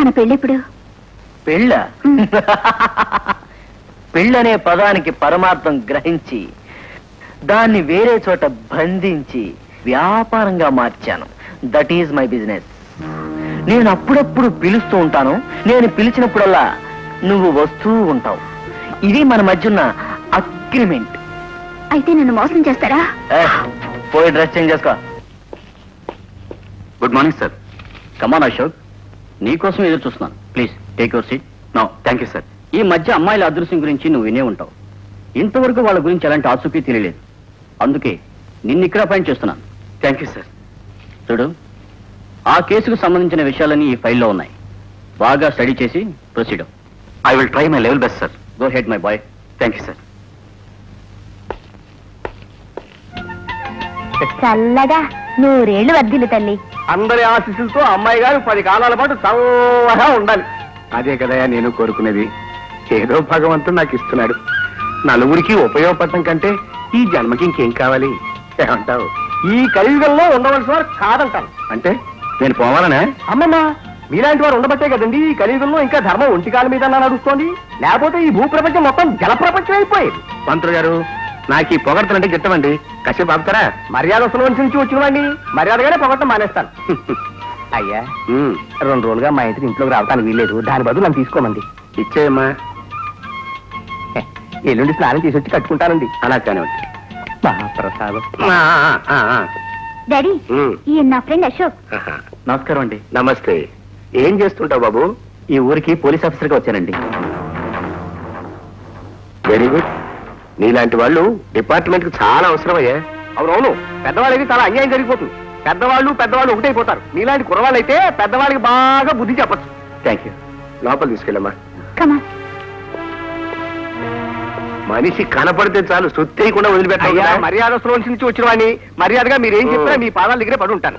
మన పెళ్ళెప్పుడు? పెళ్ళ పెళ్ళనే పదానికి పరమార్థం గ్రహించి దాన్ని వేరే చోట బంధించి వ్యాపారంగా మార్చాను. That is my business. నేను అప్పుడప్పుడు పిలుస్తూ ఉంటాను, నేను పిలిచినప్పుడల్లా నువ్వు వస్తూ ఉంటావు. ఇది మన మధ్య ఉన్న అగ్రిమెంట్. అయితే నన్ను మోసం చేస్తారా? పోయి డ్రెస్ చేంజ్ చేసుకో. Good morning sir. Come on Ashok, నీకోసం ఎదురు చూస్తున్నాను. Please take your seat. No thank you sir. ఈ మధ్య అమ్మాయిల అదృశ్యం గురించి నువ్వు వినే ఉంటావు. ఇంతవరకు వాళ్ళ గురించి ఎలాంటి ఆచూకీ తెలియలేదు. అందుకే నిన్ను ఇక్కడ అపాయింట్ చేస్తున్నాను. Thank you sir. చూడు, ఆ కేసుకు సంబంధించిన విషయాలన్నీ ఈ ఫైల్లో ఉన్నాయి. బాగా స్టడీ చేసి proceed. I will try my level best sir. Go head my boy. Thank you sir. చల్లగా 100 ఏళ్ళు వర్ధిల్లు తల్లి. అందరి ఆశీస్సులతో అమ్మాయి గారు 10 కాలాల పాటు చల్లగా ఉండాలి. అదే కదయా నేను కోరుకునేది. ఏదో భగవంతుడు నాకు ఇస్తున్నాడు. నలుగురికి ఉపయోగపడటం కంటే ఈ జన్మకి ఇంకేం కావాలి? ఏమంటావు? ఈ కలియుగంలో ఉండవలసిన వారు కాదంటాను. అంటే నేను పోవాలనే? అమ్మమ్మ, మీలాంటి వారు ఉండబట్టే కదండి ఈ కలియుగంలో ఇంకా ధర్మం ఒంటికాల మీద నడుస్తోంది. లేకపోతే ఈ భూప్రపంచం మొత్తం జల ప్రపంచం అయిపోయేది. పంతులు గారు, నాకు ఈ పొగడతలంటే గిట్టమండి. కాసేపు ఆపుతారా? మర్యాదస్తుల నుంచి వచ్చిన వాడిని మర్యాదగానే పొగట్టం మానేస్తాను. అయ్యా, 2 రోజులుగా మా ఇంట్లోకి రావటానికి వీల్లేదు. దాని బదులు నన్ను తీసుకోమండి. ఇచ్చేయమ్మా. ఎల్లుండి స్నానం చేసి వచ్చి కట్టుకుంటానండి. అలా కానివ్వండి. మహాప్రసాదం. డాడీ, ఈయన నా ఫ్రెండ్ అశోక్. నమస్కారం అండి. నమస్తే. ఏం చేస్తుంటావు బాబు? ఈ ఊరికి పోలీస్ ఆఫీసర్గా వచ్చానండి. Very good. నీలాంటి వాళ్ళు డిపార్ట్మెంట్ కి చాలా అవసరమయ్యా. అవునవును, పెద్దవాళ్ళకి చాలా అన్యాయం జరిగిపోతుంది. పెద్దవాళ్ళు ఒకటైపోతారు. నీలాంటి కుర్రవాళ్ళు అయితే పెద్దవాళ్ళకి బాగా బుద్ధి చెప్పచ్చు. Thank you. లోపల తీసుకెళ్ళమ్మా. కమా. మనిషి కనపడితే చాలు సుత్తేయకుండా వదిలిపెట్టాలి. మర్యాదస్తుల నుంచి వచ్చిన వాడిని మర్యాదగా మీరేం చెప్పినా మీ పాదాల దగ్గరే పడి ఉంటాను.